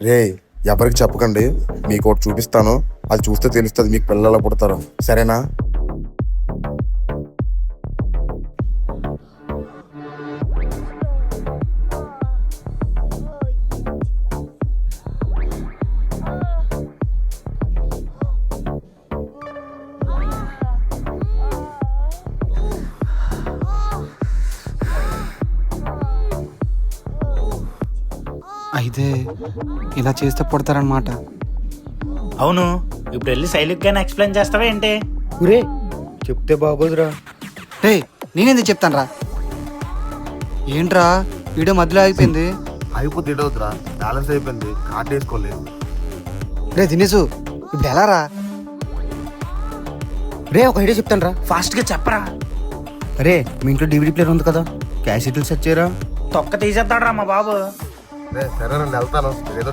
రే, ఎవరికి చెప్పకండి. మీకు ఒకటి చూపిస్తాను, అది చూస్తే తెలుస్తుంది మీకు పిల్లలు ఎలా పుడతారు. సరేనా? అయితే ఇలా చేస్తే పుడతారనమాట. అవును, ఇప్పుడు వెళ్ళి శైలిక్గానే ఎక్స్ప్లెయిన్ చేస్తావా ఏంటి? ఒరే చెప్తే బాగోదురా. రే, నేనేందుకు చెప్తాను రా. ఏంట్రా వీడియో మధ్యలో అయిపోయింది? అయిపోతే ఏడవుతురా, బ్యాలెన్స్ అయిపోయింది, కార్డు వేసుకోలేదు. రే దినేసు, ఇప్పుడు ఎలా రా? రే ఒక ఐడియా చెప్తాను రా. ఫాస్ట్గా చెప్పరా. అరే మీ ఇంట్లో డివిడీ ప్లేయర్ ఉంది కదా, క్యాసెట్లు సెట్ చేయరా. తొక్క తీసేస్తాడు రా మా బాబు. సరే, నేను వెళ్తాను, ఏదో